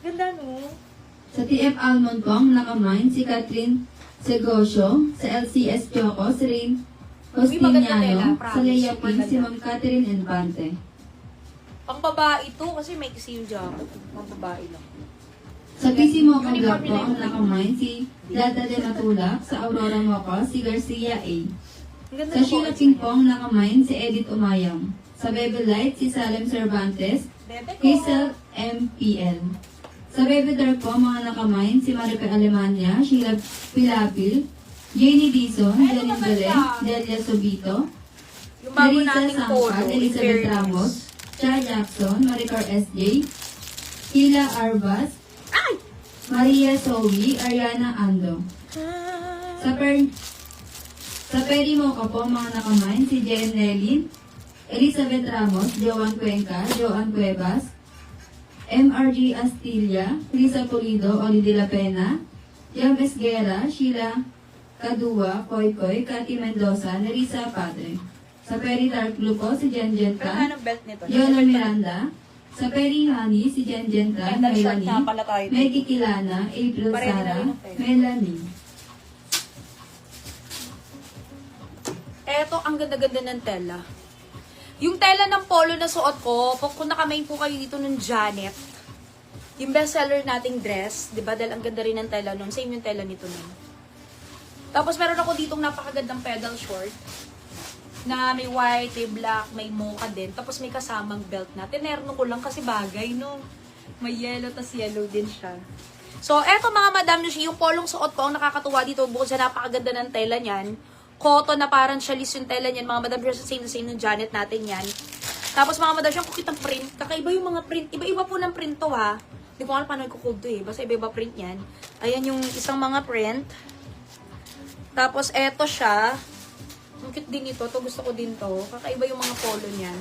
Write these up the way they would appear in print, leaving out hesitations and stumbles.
Ganda, no? Sa TF Almond po ang nakamine si Catherine Segosio. Sa LCS Choco si Rain maganda tela, Hostiniano. promise. Sa Leia Super Pink si ganda. Ma'am Catherine Infante. Pang babae to kasi may kasi yung jacket. Pang babae lang. Sa PC Mocha Uniform Vlog po nila ang yung- nakamine si Dada de Matulak. Sa Aurora Mocha si Garcia A. Ang ganda Sa ng Sheila bukas Pink niya. po ang nakamine si Edith Umayang. Sa Bebe Light si Salem Cervantes. Bebe ko. Hazel MPL. Sa Baby Dark po, mga nakamine, si Maripe Alemania, Sheila Pilapil, Jenny Dizon, Ay, Janine maganda. Belen, Delia Sobito, Yung bago Marisa nating polo, Sangkal, in Elizabeth fairness. Ramos, Cha Jackson, Maricar SJ, Sheila Arbas, Ay! Maria Zoe, Ariana Ando. Sa Peri Mocha po, mga nakamine, si Jen Nelin, Elizabeth Ramos, Joan Cuenca, Joan Cuevas, MRG Astilla, Lisa Pulido, Oli de la Pena, Jam Esguera, Sheila Kadua, Koy Koy, Cathy Mendoza, Nerissa Padre. Sa Peri Dark Blue po, si Jen Pero Jenta, anong belt nito? Yolo Miranda. Sa Peri Honey, si Jen Jenta, Ganda short Melanie, nga pala tayo. Maggie Kilana, April Pareho na Sara, rin ang pera. Melanie. Eto, ang ganda-ganda ng tela. Yung tela ng polo na suot ko, kung nakamain po kayo dito ng Janet, yung bestseller nating dress, di ba? Dahil ang ganda rin ng tela nun. Same yung tela nito nun. Tapos meron ako ditong napakagandang pedal short na may white, may black, may mocha din. Tapos may kasamang belt na. Tinerno ko lang kasi bagay, no? May yellow, tas yellow din siya. So, eto mga madam, yung polong suot ko, ang nakakatuwa dito, bukod sa napakaganda ng tela niyan, cotton na parang chalis yung tela niyan, mga madam, same na same ng Janet natin yan. Tapos mga madam, yung kukitang print, kakaiba yung mga print, iba-iba po ng print to ha. Hindi ko alam paano i-code to eh, basta iba-iba print yan. Ayan yung isang mga print. Tapos eto siya, ang cute din ito, to gusto ko din to, kakaiba yung mga polo niyan.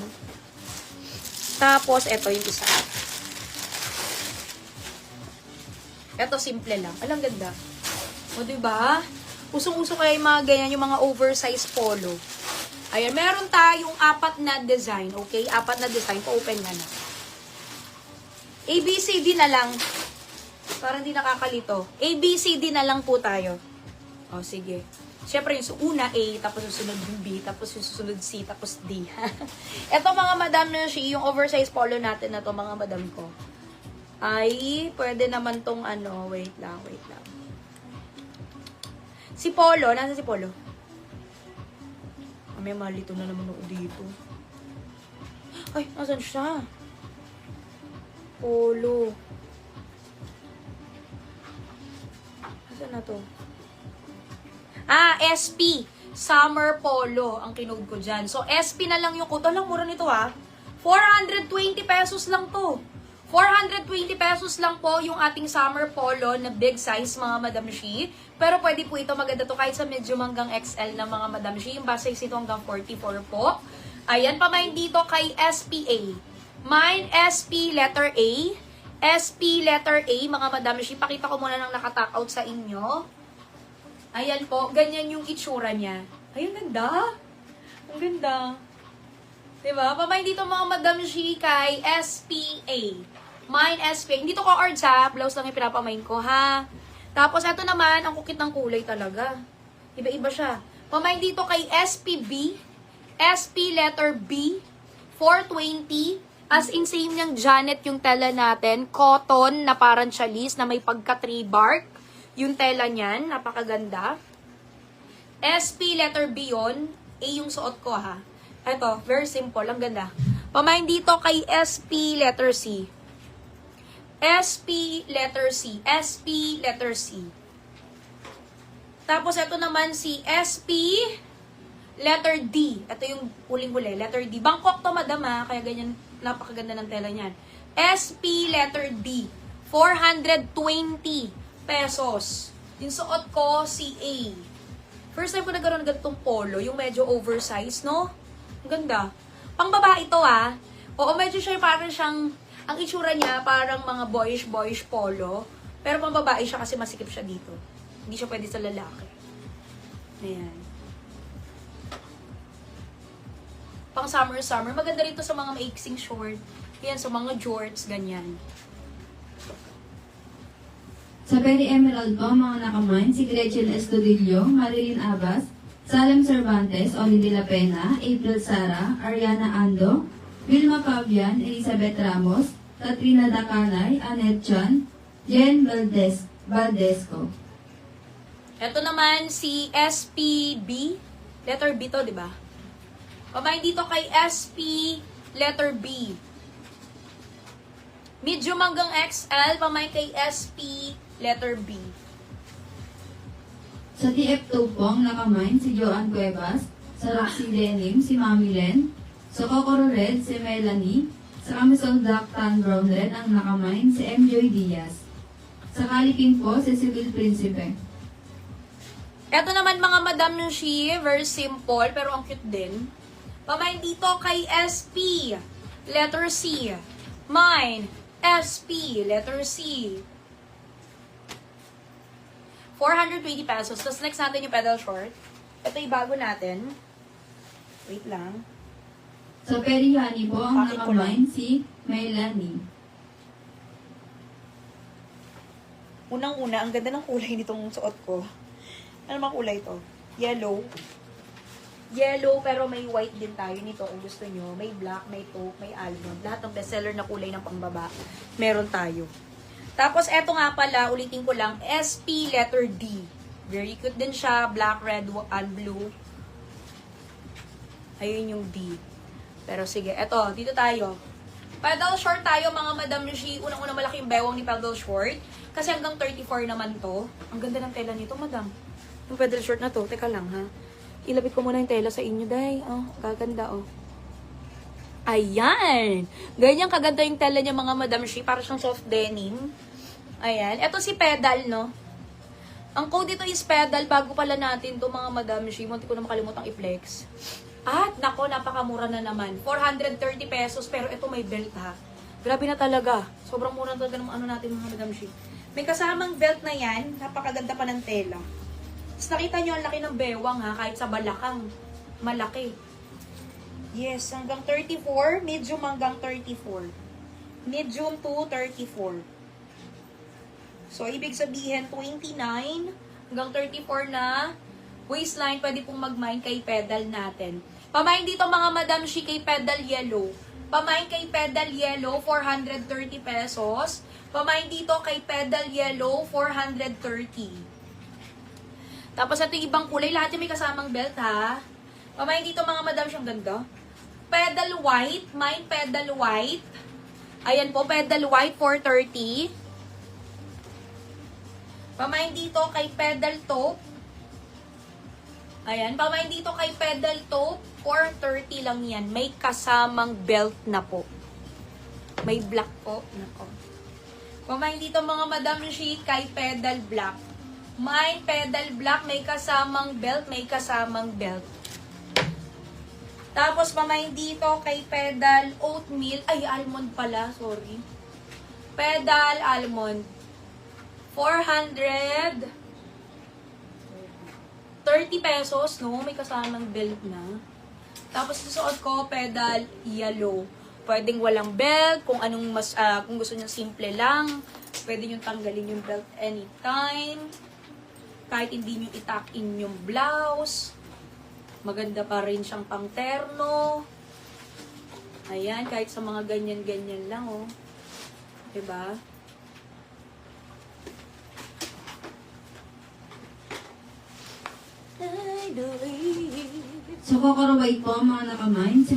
Tapos eto yung isa. Eto simple lang, alang ganda. O diba? Usong-uso kaya yung mga ganyan, yung mga oversized polo. Ayan, meron tayong 4 na design, okay? 4 na design, pa-open na na. ABCD na lang. Parang di nakakalito. ABCD na lang po tayo. O, sige. Siyempre, yung una A, tapos susunod yung B, tapos yung susunod C, tapos D. Eto mga madam na siya, yung oversized polo natin na to, mga madam ko. Ay, pwede naman tong ano, wait lang. Si Polo, nasa si Polo? May malito na naman ako dito. Ay, nasan siya? Polo. Nasaan na to? SP. Summer Polo ang kinode ko dyan. So, SP na lang yung code. Alang, mura nito ha. 420 pesos lang to. 420 pesos lang po yung ating summer polo na big size, mga Madam Shi. Pero pwede po ito, maganda to kahit sa medium hanggang XL na mga Madam Shi. Yung base size ito hanggang 44 po. Ayan, pamain dito kay SPA. Mine SP letter A. SP letter A, mga Madam Shi. Pakita ko muna ng nakatak out sa inyo. Ayan po, ganyan yung itsura niya. Ay, ang ganda. Ang ganda. Diba? Pamain dito mga Madam Shi kay SPA. Mine SPA. Hindi to ko-ords ha. Blouse lang yung pinapamain ko ha. Tapos ito naman, ang kukit ng kulay talaga. Iba-iba siya. Pamain dito kay SPB. SP letter B. 420. As in same niyang Janet yung tela natin. Cotton na parang chalis na may pagka-tree bark. Yung tela niyan. Napakaganda. SP letter B yun. A yung suot ko ha. Ito, very simple. Ang ganda. Pamain dito kay SP letter C. SP letter C. SP letter C. Tapos ito naman si SP letter D. Ito yung huling-huli. Letter D. Bangkok to, madam ha. Kaya ganyan, napakaganda ng tela niyan. SP letter D. 420 pesos. Yung suot ko, si A. First time ko nagkaroon ng ganitong polo. Yung medyo oversized, no? Ang ganda. Pang babae ito ah. Oo, medyo siya parang siyang, ang itsura niya parang mga boyish polo. Pero pang babae siya kasi masikip siya dito. Hindi siya pwede sa lalaki. Ayan. Pang summer. Maganda rin to sa mga maiksing short. Ayan, sa mga jorts, ganyan. Sa Peri Emerald po, mga nakamine, si Gretchen Estudillo, Marilyn Abbas, Salem Cervantes, Oli de la Pena, April Sara, Ariana Ando, Vilma Fabian, Elizabeth Ramos, Katrina Dacanay, Annette Chan, Jen Valdesco. Ito naman si SPB. Letter B to, di ba? Pamain dito kay SP, letter B. Medium hanggang XL, pamain kay SP, letter B. Sa TF2 po, ang nakamine, si Joanne Cuevas, sa Roxy Denim, si Mami Len, sa Kokoro Red, si Melanie, sa Camisole Black Tan Brown Red, ang nakamine, si MJ Diaz. Sa Kalipin po, si Civil Principe. Ito naman mga Madam Nushi, very simple, pero ang cute din. Pamain dito kay SP, letter C. Mine, SP, letter C. 420 pesos. Tapos next natin yung pedal short. Ito yung bago natin. Wait lang. Sa Perihani po, ang Bakit ko nakamine, si Melanie. Unang-una, ang ganda ng kulay nitong suot ko. Ano bang kulay ito? Yellow. Yellow, pero may white din tayo nito kung gusto nyo. May black, may taupe, may almond. Lahat ng bestseller na kulay ng pangbaba, meron tayo. Tapos, eto nga pala, ulitin ko lang, SP letter D. Very cute din siya. Black, red, and blue. Ayun yung D. Pero sige, eto, dito tayo. Pedal short tayo, mga Madam Nushi. Unang-unang malaki yung bewang ni pedal short. Kasi hanggang 34 naman to. Ang ganda ng tela nito, Madam. Yung pedal short na to, teka lang ha. Ilapit ko muna yung tela sa inyo, day. Oh, gaganda, oh. Ayan! Ganyan kaganda yung tela niya, mga Madam Shi. Para siyang soft denim. Ayan. Ito si pedal, no? Ang code dito is pedal. Bago pala natin to, mga Madam Shi. Munti ko na makalimutang i-flex. At, nako, napakamura na naman. 430 pesos, pero ito may belt, ha. Grabe na talaga. Sobrang mura talaga ng ano natin, mga Madam Shi. May kasamang belt na yan. Napakaganda pa ng tela. Tapos nakita nyo ang laki ng bewang ha, kahit sa balakang. Malaki. Yes, hanggang 34. Medium hanggang 34. Medium to 34. So, ibig sabihin, 29 hanggang 34 na waistline, pwede pong mag-mine kay pedal natin. Pamain dito mga Madam Shi kay pedal yellow. Pamain kay pedal yellow, 430 pesos. Pamain dito kay pedal yellow, 430. Tapos ito yung ibang kulay. Lahat yung may kasamang belt, ha? Pamain dito, mga Madam, siyang ganda. Pedal white. Mine pedal white. Ayan po, pedal white, 430. Pamain dito kay pedal taupe. Ayan, pamain dito kay pedal taupe, 430 lang yan. May kasamang belt na po. May black po. Nako. Pamain dito, mga Madam Shi, kay pedal black. Mine pedal black, may kasamang belt, may kasamang belt. Tapos, pamain dito kay pedal oatmeal. Ay, almond pala, sorry. Pedal almond. 430 pesos, no? May kasamang belt na. Tapos, susuot ko, pedal yellow. Pwedeng walang belt, kung anong mas, kung gusto nyo simple lang. Pwede nyo tanggalin yung belt anytime. Kahit hindi nyo itak in yung blouse. Maganda pa rin siyang pang terno. Ayan, kahit sa mga ganyan-ganyan lang, oh. Diba? Sa Kokoro White po, ang mga nakamine, si